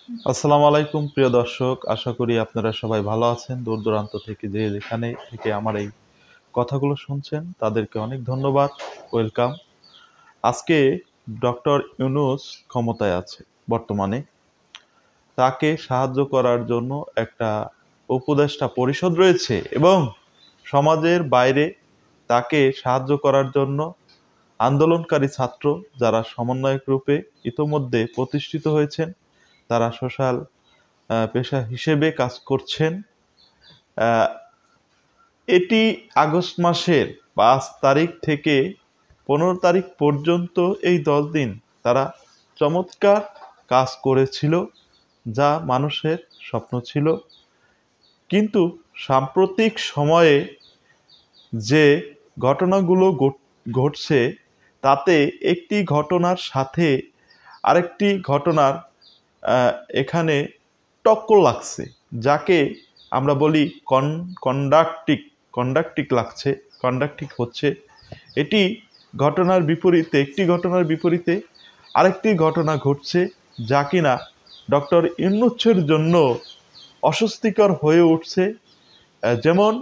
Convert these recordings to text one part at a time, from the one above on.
আসসালামু আলাইকুম প্রিয় দর্শক, আশা করি আপনারা সবাই ভালো আছেন। দূর দূরান্ত থেকে যে যেখানে থেকে আমার এই কথাগুলো শুনছেন তাদেরকে অনেক ধন্যবাদ, ওয়েলকাম। আজকে ডক্টর ইউনূস ক্ষমতায় আছে বর্তমানে। তাকে সাহায্য করার জন্য একটা উপদেষ্টা পরিষদ রয়েছে এবং সমাজের বাইরে তাকে সাহায্য করার জন্য আন্দোলনকারী ছাত্র যারা সমন্বয়ক রূপে ইতোমধ্যে প্রতিষ্ঠিত হয়েছেন, তারা সোশ্যাল পেশা হিসেবে কাজ করছেন। আহ, এটি আগস্ট মাসের 5 তারিখ থেকে 15 তারিখ পর্যন্ত এই 10 দিন তারা চমৎকার কাজ করেছিল, যা মানুষের স্বপ্ন ছিল। কিন্তু সাম্প্রতিক সময়ে যে ঘটনাগুলো ঘটছে, তাতে একটি ঘটনার সাথে আরেকটি ঘটনার আহ, এখানে টক্কর লাগছে, যাকে আমরা বলি কন্ডাক্টিক লাগছে, কন্ডাক্টিক হচ্ছে। এটি একটি ঘটনার বিপরীতে আরেকটি ঘটনা ঘটছে, যা কিনা ডক্টর ইউনূসের জন্য অস্বস্তিকর হয়ে উঠছে। যেমন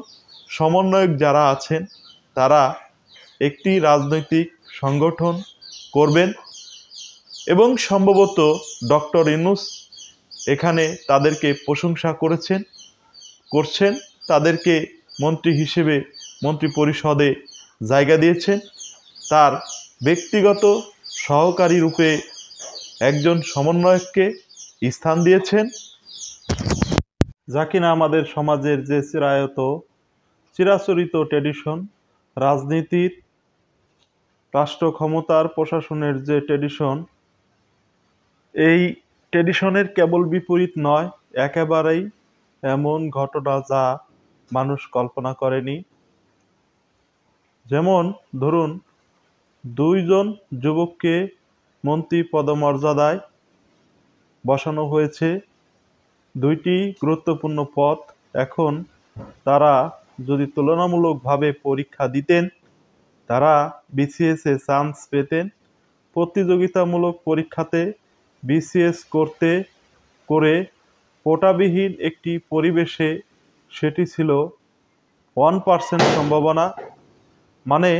সমন্বয়ক যারা আছেন, তারা একটি রাজনৈতিক সংগঠন করবেন এবং সম্ভবত ডক্টর ইউনূস এখানে তাদেরকে প্রশংসা করছেন, তাদেরকে মন্ত্রী হিসেবে মন্ত্রী পরিষদে জায়গা দিয়েছেন। তার ব্যক্তিগত সহকারী রূপে একজন সমন্বয়ককে স্থান দিয়েছেন, যা কিনা আমাদের সমাজের যে চিরাচরিত ট্র্যাডিশন, রাজনীতির, রাষ্ট্র ক্ষমতার, প্রশাসনের যে ট্র্যাডিশন, এই ট্র্যাডিশনের কেবল বিপরীত নয়, একেবারেই এমন ঘটনা যা মানুষ কল্পনা করেনি। যেমন ধরুন, 2 জন যুবককে মন্ত্রী পদমর্যাদায় বসানো হয়েছে, 2টি গুরুত্বপূর্ণ পদ। এখন তারা যদি তুলনামূলকভাবে পরীক্ষা দিতেন, তারা বিসিএসে চান্স পেতেন। প্রতিযোগিতামূলক পরীক্ষাতে বিসিএস করে কোটাবিহীন একটি পরিবেশে সেটি ছিল 1% সম্ভাবনা। মানে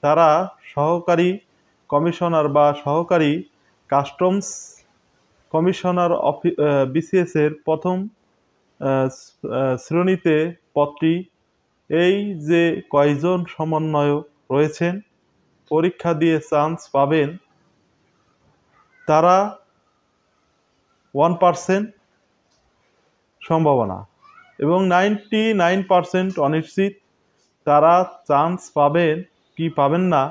তারা সহকারী কমিশনার বা সহকারী কাস্টমস কমিশনার বিসিএস এর প্রথম শ্রেণীতে পদটি, এই যে কয়জন সমন্বয়ক রয়েছেন পরীক্ষা দিয়ে চান্স পাবেন, তারা 1% সম্ভাবনা এবং 99% অনিশ্চিত। তারা চান্স পাবেন কি পাবেন না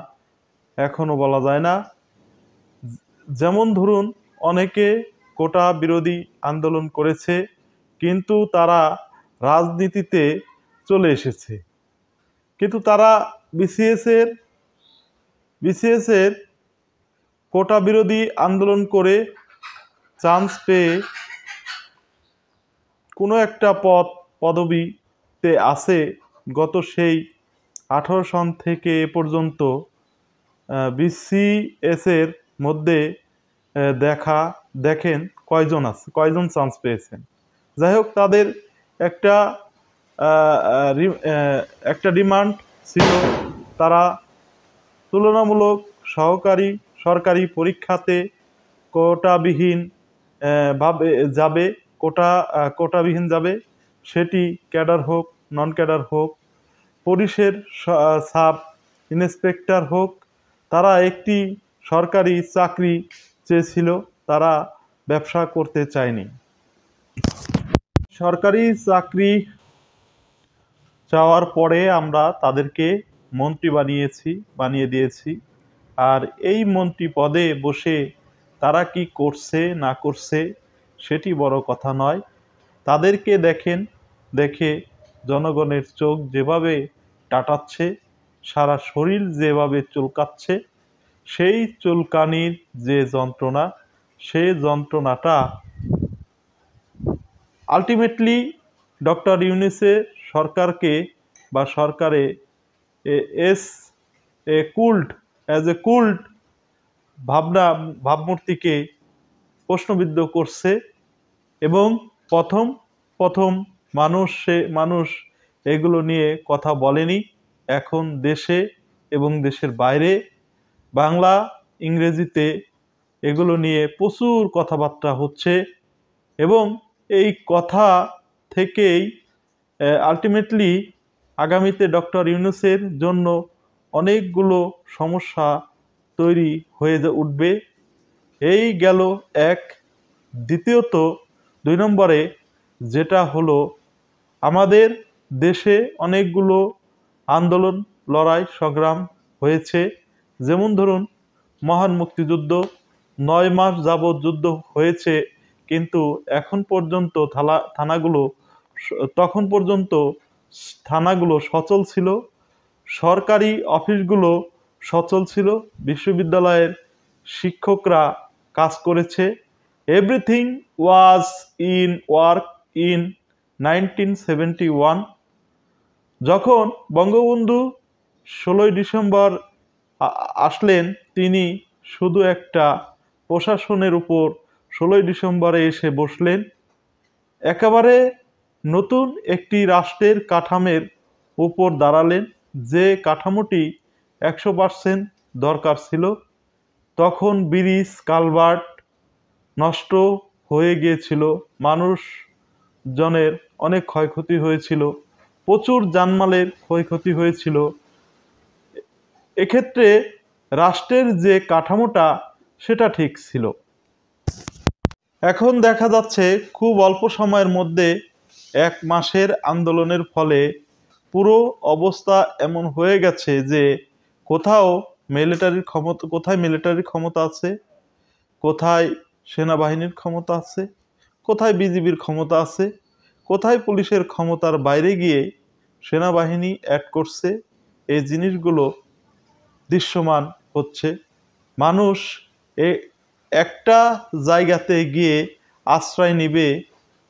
এখনো বলা যায় না। যেমন ধরুন, অনেকে কোটা বিরোধী আন্দোলন করেছে, কিন্তু তারা রাজনীতিতে চলে এসেছে, কিন্তু তারা বিসিএস এর কোটা বিরোধী আন্দোলন করে চান্স পেয়ে কোনো একটা পদবিতে আছে। গত সেই 18 সন থেকে এ পর্যন্ত বিসিএস এর মধ্যে দেখেন কয়জন চান্স পেয়েছেন। যাই হোক, তাদের একটা একটা ডিমান্ড ছিল, তারা তুলনামূলক সরকারি পরীক্ষাতে কোটাবিহীন ভাবে যাবে, কোটাবিহীন যাবে, সেটি ক্যাডার হোক, নন ক্যাডার হোক, পুলিশের সাব ইন্সপেক্টর হোক। তারা একটি সরকারি চাকরি চেয়েছিল, তারা ব্যবসা করতে চায়নি। সরকারি চাকরি চাওয়ার পরে আমরা তাদেরকে মন্ত্রী বানিয়ে দিয়েছি। আর এই মন্ত্রী পদে বসে তারা কি করছে না করছে সেটি বড় কথা নয়। তাদেরকে দেখে জনগণের চোখ যেভাবে টাটাচ্ছে, সারা শরীর যেভাবে চুলকাচ্ছে, সেই চুলকানির যে যন্ত্রণা, সেই যন্ত্রণাটা আলটিমেটলি ডক্টর ইউনূসের সরকারকে বা সরকারে এস এ কুল্ট ভাবমূর্তিকে প্রশ্নবিদ্ধ করছে। এবং প্রথম প্রথম মানুষ এগুলো নিয়ে কথা বলেনি। এখন দেশে এবং দেশের বাইরে বাংলা ইংরেজিতে এগুলো নিয়ে প্রচুর কথাবার্তা হচ্ছে এবং এই কথা থেকেই আলটিমেটলি আগামীতে ডক্টর ইউনূসের জন্য অনেকগুলো সমস্যা তৈরি হয়ে উঠবে। এই গেল এক। দ্বিতীয়ত 2 নম্বরে যেটা হলো, আমাদের দেশে অনেকগুলো আন্দোলন, লড়াই, সংগ্রাম হয়েছে। যেমন ধরুন মহান মুক্তিযুদ্ধ, 9 মাস যাবৎ যুদ্ধ হয়েছে, কিন্তু এখন পর্যন্ত তখন পর্যন্ত থানাগুলো সচল ছিল, সরকারি অফিসগুলো সচল ছিল, বিশ্ববিদ্যালয়ের শিক্ষকরা কাজ করেছে। Everything was in work in 1971। যখন বঙ্গবন্ধু 16ই ডিসেম্বর আসলেন, তিনি শুধু একটা প্রশাসনের উপর 16ই ডিসেম্বরে এসে বসলেন। একেবারে নতুন একটি রাষ্ট্রের কাঠামোর উপর দাঁড়ালেন, যে কাঠামোটি 100% দরকার ছিল। তখন ব্রিজ কালভার্ট নষ্ট হয়ে গিয়েছিল, মানুষজনের অনেক ক্ষয়ক্ষতি হয়েছিল, প্রচুর জানমালের ক্ষয়ক্ষতি হয়েছিল। এক্ষেত্রে রাষ্ট্রের যে কাঠামোটা সেটা ঠিক ছিল। এখন দেখা যাচ্ছে খুব অল্প সময়ের মধ্যে 1 মাসের আন্দোলনের ফলে পুরো অবস্থা এমন হয়ে গেছে যে কোথায় মিলিটারির ক্ষমতা আছে, কোথায় সেনাবাহিনীর ক্ষমতা আছে, কোথায় বিজিবির ক্ষমতা আছে, কোথায় পুলিশের ক্ষমতার বাইরে গিয়ে সেনাবাহিনী অ্যাড করছে। এই জিনিসগুলো দৃশ্যমান হচ্ছে। মানুষ একটা জায়গাতে গিয়ে আশ্রয় নিবে,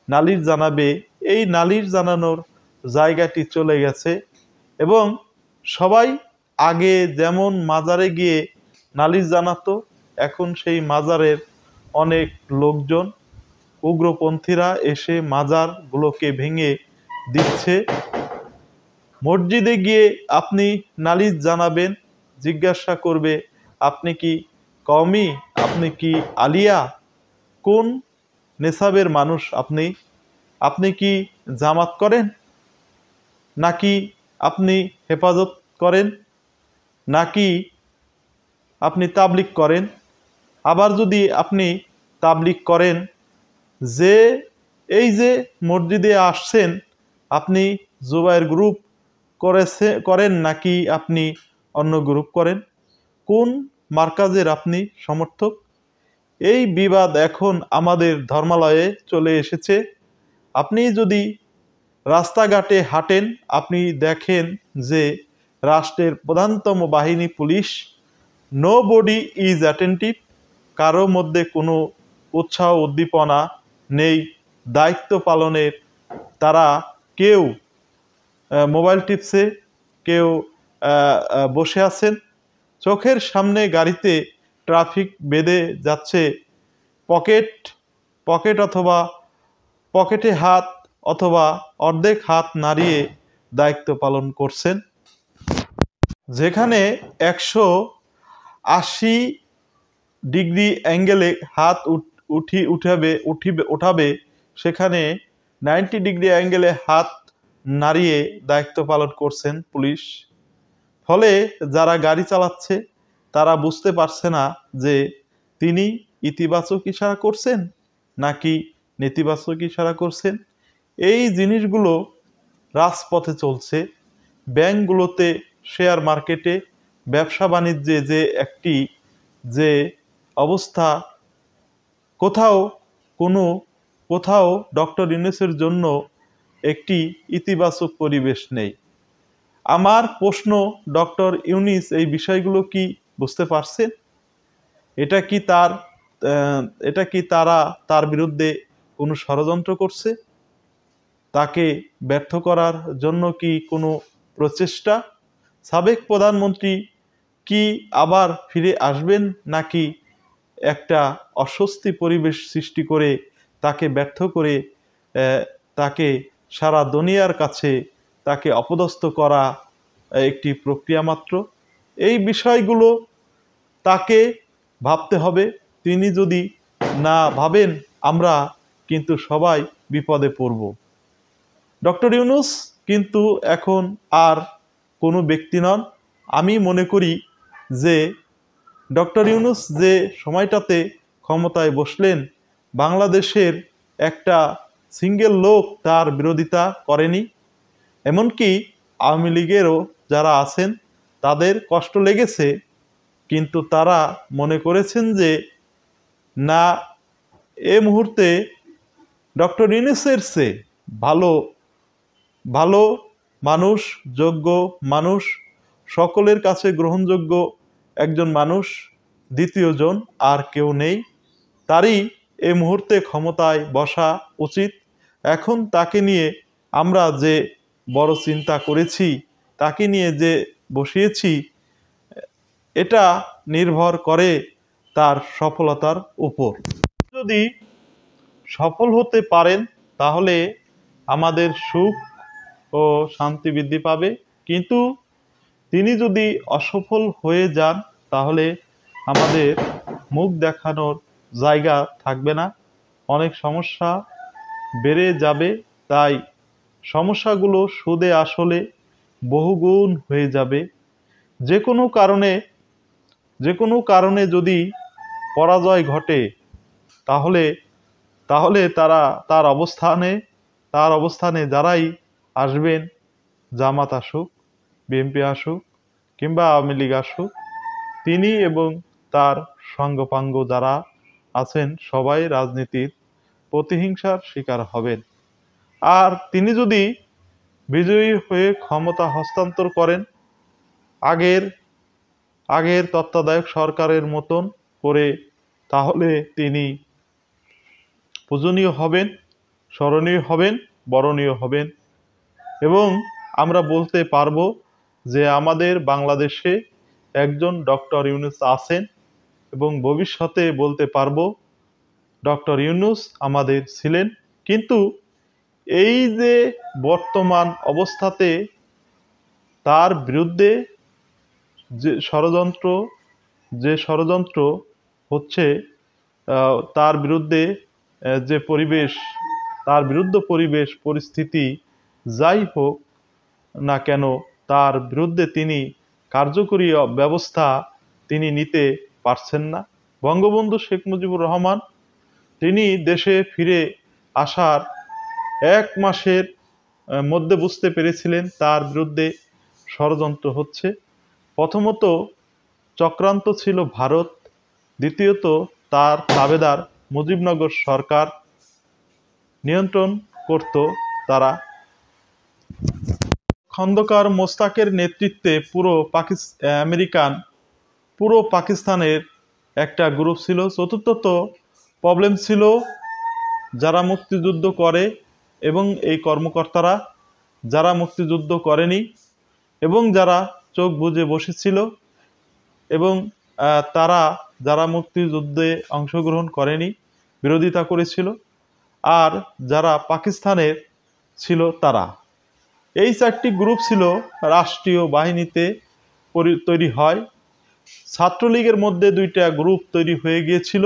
নালিশ জানাবে, এই নালিশ জানানোর জায়গাটি চলে গেছে। এবং সবাই আগে যেমন মাজারে গিয়ে নালিশ জানাতো, এখন সেই মাজারের অনেক লোকজন, উগ্রপন্থীরা এসে মাজারগুলোকে ভেঙে দিচ্ছে। মসজিদে গিয়ে আপনি নালিশ জানাবেন, জিজ্ঞাসা করবে আপনি কি কওমি, আপনি কি আলিয়া, কোন নেসাবের মানুষ আপনি কি জামাত করেন, নাকি আপনি হেফাজত করেন, নাকি আপনি তাবলিগ করেন। আবার যদি আপনি তাবলিগ করেন, যে এই যে মসজিদে আসছেন, আপনি জুবায়ের গ্রুপ করেন নাকি আপনি অন্য গ্রুপ করেন, কোন মার্কাজের আপনি সমর্থক। এই বিবাদ এখন আমাদের ধর্মালয়ে চলে এসেছে। আপনি যদি রাস্তাঘাটে হাঁটেন, আপনি দেখেন যে রাষ্ট্রের প্রধানতম বাহিনী police, nobody is attentive, কারো মধ্যে কোনো উৎসাহ উদ্দীপনা নেই দায়িত্ব পালনের। তারা কেউ মোবাইল টিপসে, কেউ বসে আছেন, চোখের সামনে গাড়িতে ট্রাফিক বেঁধে যাচ্ছে, পকেটে হাত অথবা অর্ধেক হাত নাড়িয়ে দায়িত্ব পালন করছেন। যেখানে 180 ডিগ্রি অ্যাঙ্গেলে হাত উঠাবে, সেখানে 90 ডিগ্রি অ্যাঙ্গেলে হাত নাড়িয়ে দায়িত্ব পালন করছেন পুলিশ। ফলে যারা গাড়ি চালাচ্ছে তারা বুঝতে পারছে না যে তিনি ইতিবাচক ইশারা করছেন নাকি নেতিবাচক ইশারা করছেন। এই জিনিসগুলো রাজপথে চলছে, ব্যাংকগুলোতে, শেয়ার মার্কেটে, ব্যবসা বাণিজ্যে যে অবস্থা, কোথাও ডক্টর ইউনূসের জন্য একটি ইতিবাচক পরিবেশ নেই। আমার প্রশ্ন, ডক্টর ইউনূস এই বিষয়গুলো কি বুঝতে পারছেন? এটা কি তারা তার বিরুদ্ধে কোনো ষড়যন্ত্র করছে? তাকে ব্যর্থ করার জন্য কি কোনো প্রচেষ্টা? সাবেক প্রধানমন্ত্রী কি আবার ফিরে আসবেন, নাকি একটা অস্বস্তি পরিবেশ সৃষ্টি করে তাকে ব্যর্থ করে তাকে সারা দুনিয়ার কাছে তাকে অপদস্থ করা একটি প্রক্রিয়া মাত্র। এই বিষয়গুলো তাকে ভাবতে হবে। তিনি যদি না ভাবেন, আমরা কিন্তু সবাই বিপদে পড়ব। ডক্টর ইউনূস কিন্তু এখন আর কোনো ব্যক্তি নন। আমি মনে করি যে ডক্টর ইউনূস যে সময়টাতে ক্ষমতায় বসলেন, বাংলাদেশের একটা সিঙ্গেল লোক তার বিরোধিতা করেনি। এমনকি আওয়ামী লীগেরও যারা আছেন তাদের কষ্ট লেগেছে, কিন্তু তারা মনে করেছেন যে না, এ মুহূর্তে ডক্টর ইউনূসের চেয়ে ভালো ভালো মানুষ, যোগ্য মানুষ, সকলের কাছে গ্রহণযোগ্য একজন মানুষ, দ্বিতীয়জন আর কেউ নেই। তারই এই মুহূর্তে ক্ষমতায় বসা উচিত। এখন তাকে নিয়ে আমরা যে বড় চিন্তা করেছি, তাকে নিয়ে যে বসিয়েছি, এটা নির্ভর করে তার সফলতার উপর। যদি সফল হতে পারেন তাহলে আমাদের সুখ ও শান্তি বৃদ্ধি পাবে, কিন্তু তিনি যদি অসফল হয়ে যান তাহলে আমাদের মুখ দেখানোর জায়গা থাকবে না, অনেক সমস্যা বেড়ে যাবে। তাই সমস্যাগুলো সুদে আসলে বহুগুণ হয়ে যাবে। যে কোনো কারণে যদি পরাজয় ঘটে তাহলে তাহলে তার অবস্থানে যারাই আসবেন, জামাত আসুক, বিএনপি আসুক কিংবা আওয়ামী লীগ আসুক, তিনি এবং তার সঙ্গপাঙ্গ যারা আছেন সবাই রাজনীতির প্রতিহিংসার শিকার হবেন। আর তিনি যদি বিজয়ী হয়ে ক্ষমতা হস্তান্তর করেন আগের তত্ত্বাবধায়ক সরকারের মতন করে, তাহলে তিনি পূজনীয় হবেন, স্মরণীয় হবেন, বরণীয় হবেন। এবং আমরা বলতে পারবো যে আমাদের বাংলাদেশে একজন ডক্টর ইউনূস আছেন, এবং ভবিষ্যতে বলতে পারবো ডক্টর ইউনূস আমাদের ছিলেন। কিন্তু এই যে বর্তমান অবস্থাতে তার বিরুদ্ধে যে ষড়যন্ত্র হচ্ছে, তার বিরুদ্ধে যে পরিস্থিতি যাই হোক না কেন, তার বিরুদ্ধে তিনি কার্যকরী ব্যবস্থা তিনি নিতে পারছেন না। বঙ্গবন্ধু শেখ মুজিবুর রহমান তিনি দেশে ফিরে আসার 1 মাসের মধ্যে বুঝতে পেরেছিলেন তার বিরুদ্ধে ষড়যন্ত্র হচ্ছে। প্রথমত চক্রান্ত ছিল ভারত, দ্বিতীয়ত তার তাবেদার মুজিবনগর সরকার নিয়ন্ত্রণ করত তারা। খন্দকার মোশতাকের নেতৃত্বে পুরো পাকিস্তানের একটা গ্রুপ ছিল। চতুর্থত প্রবলেম ছিল যারা মুক্তিযুদ্ধ করে এবং এই কর্মকর্তারা যারা মুক্তিযুদ্ধ করেনি এবং যারা চোখ বুজে বসেছিল, এবং তারা যারা মুক্তিযুদ্ধে অংশগ্রহণ করেনি, বিরোধিতা করেছিল, আর যারা পাকিস্তানের ছিল তারা। এই 4টি গ্রুপ ছিল রাষ্ট্রীয় বাহিনীতে তৈরি হয়। ছাত্রলীগের মধ্যে 2টা গ্রুপ তৈরি হয়ে গিয়েছিল।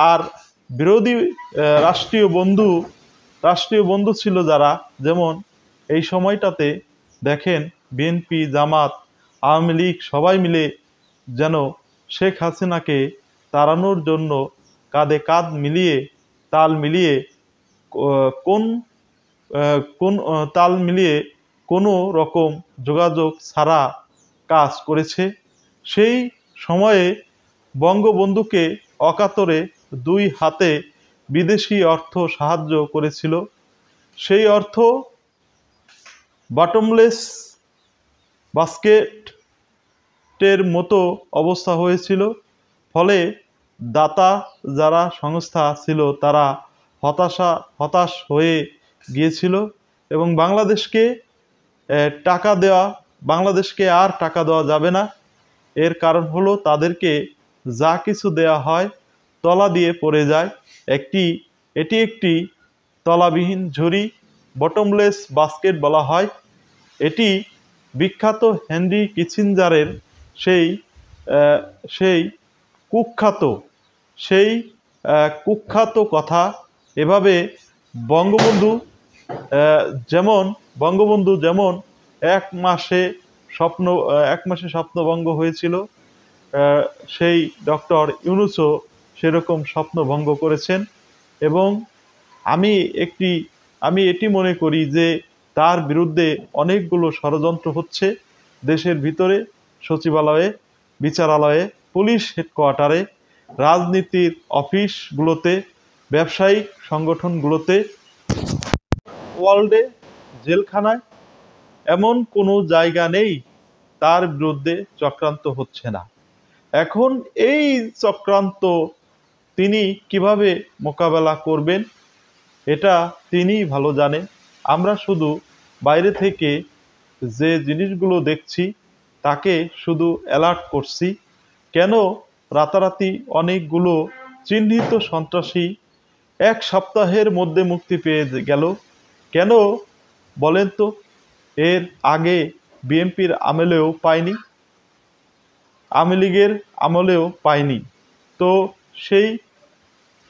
আর বিরোধী রাষ্ট্রীয় বন্ধু ছিল যারা, যেমন এই সময়টাতে দেখেন বিএনপি, জামাত, আওয়ামী লীগ সবাই মিলে যেন শেখ হাসিনাকে তাড়ানোর জন্য কাঁধে কাঁধ মিলিয়ে তাল মিলিয়ে কোনো রকম যোগাযোগ ছাড়া কাজ করেছে। সেই সময়ে বঙ্গবন্ধুকে অকাতরে 2 হাতে বিদেশি অর্থ সাহায্য করেছিল। সেই অর্থ বটমলেস বাস্কেটের মতো অবস্থা হয়েছিল। ফলে দাতা যারা সংস্থা ছিল তারা হতাশ হয়ে গিয়েছিল, এবং বাংলাদেশকে আর টাকা দেওয়া যাবে না। এর কারণ হলো তাদেরকে যা কিছু দেওয়া হয় তলা দিয়ে পড়ে যায়। একটি এটি একটি তলাবিহীন ঝুড়ি, বটমলেস বাস্কেট বলা হয়। এটি বিখ্যাত হেনরি কিসিঞ্জারের সেই সেই কুখ্যাত সেই কুখ্যাত কথা। এভাবে বঙ্গবন্ধু যেমন যেমন এক মাসে স্বপ্নভঙ্গ হয়েছিল, সেই ডক্টর ইউনূসও সেরকম স্বপ্নভঙ্গ করেছেন। এবং আমি একটি আমি এটি মনে করি যে তার বিরুদ্ধে অনেকগুলো ষড়যন্ত্র হচ্ছে দেশের ভিতরে, সচিবালয়ে, বিচারালয়ে, পুলিশ হেডকোয়ার্টারে, রাজনীতির অফিসগুলোতে, ব্যবসায়িক সংগঠনগুলোতে, ওয়ার্ল্ডে, জেলখানায়, এমন কোনো জায়গা নেই তার বিরুদ্ধে চক্রান্ত হচ্ছে না। এখন এই চক্রান্ত তিনি কিভাবে মোকাবেলা করবেন এটা তিনিই ভালো জানেন। আমরা শুধু বাইরে থেকে যে জিনিসগুলো দেখছি তাকে শুধু অ্যালার্ট করছি। কেন রাতারাতি অনেকগুলো চিহ্নিত সন্ত্রাসী এক সপ্তাহের মধ্যে মুক্তি পেয়ে গেল? কেন বলেন তো? এর আগে বিএনপির আমলেও পায়নি, আওয়ামী লীগের আমলেও পায়নি। তো সেই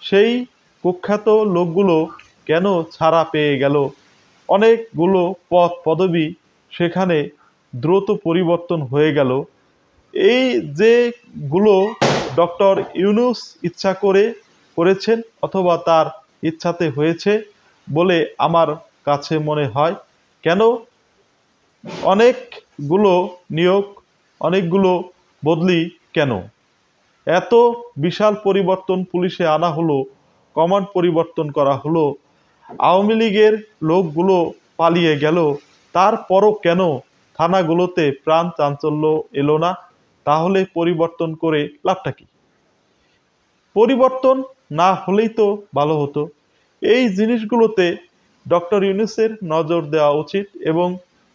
সেই কুখ্যাত লোকগুলো কেন ছাড়া পেয়ে গেল? অনেকগুলো পদ পদবি সেখানে দ্রুত পরিবর্তন হয়ে গেল। এই যেগুলো ডক্টর ইউনূস ইচ্ছা করেছেন অথবা তার ইচ্ছাতে হয়েছে বলে আমার কাছে মনে হয়। কেন অনেকগুলো নিয়োগ, অনেকগুলো বদলি কেন? এত বিশাল পরিবর্তন পুলিশে আনা হলো, কমান্ড পরিবর্তন করা হলো, আওয়ামী লীগের লোকগুলো পালিয়ে গেল, তারপরও কেন থানাগুলোতে প্রাণ চাঞ্চল্য এলো না? তাহলে পরিবর্তন করে লাভটা কি? পরিবর্তন না হলেই তো ভালো হতো। এই জিনিসগুলোতে ডক্টর ইউনূসের নজর দেওয়া উচিত এবং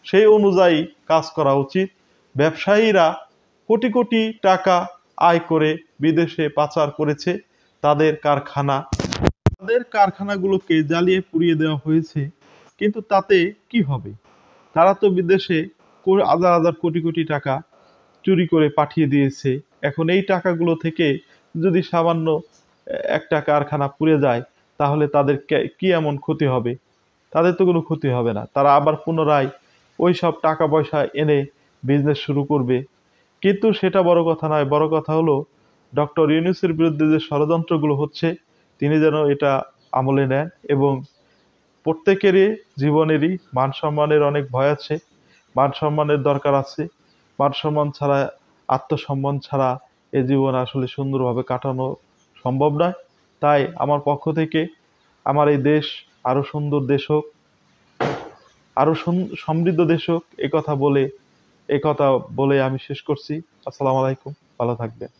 সেই অনুযায়ী কাজ করা উচিত। ব্যবসায়ীরা কোটি কোটি টাকা আয় করে বিদেশে পাচার করেছে, তাদের কারখানাগুলোকে জ্বালিয়ে পুড়িয়ে দেওয়া হয়েছে। কিন্তু তাতে কি হবে? তারা তো বিদেশে হাজার হাজার কোটি কোটি টাকা চুরি করে পাঠিয়ে দিয়েছে। এখন এই টাকাগুলো থেকে যদি সামান্য একটা কারখানা পুড়ে যায় তাহলে তাদের কি এমন ক্ষতি হবে? তাদের তো কোনো ক্ষতি হবে না। তারা আবার পুনরায় ওই সব টাকা পয়সা এনে বিজনেস শুরু করবে। কিন্তু সেটা বড় কথা নয়। বড় কথা হলো ডক্টর ইউনূসের বিরুদ্ধে যে ষড়যন্ত্রগুলো হচ্ছে তিনি যেন এটা আমলে নেন। এবং প্রত্যেকেরই জীবনেরই মান সম্মানের অনেক ভয় আছে, মান সম্মানের দরকার আছে। মান সম্মান ছাড়া, আত্মসম্মান ছাড়া এ জীবন আসলে সুন্দরভাবে কাটানো সম্ভব নয়। তাই আমার পক্ষ থেকে আমার এই দেশ আরো সুন্দর দেশ হোক, আরো সমৃদ্ধ দেশ হোক, এ কথা বলে আমি শেষ করছি। আসসালামু আলাইকুম, ভালো থাকবেন।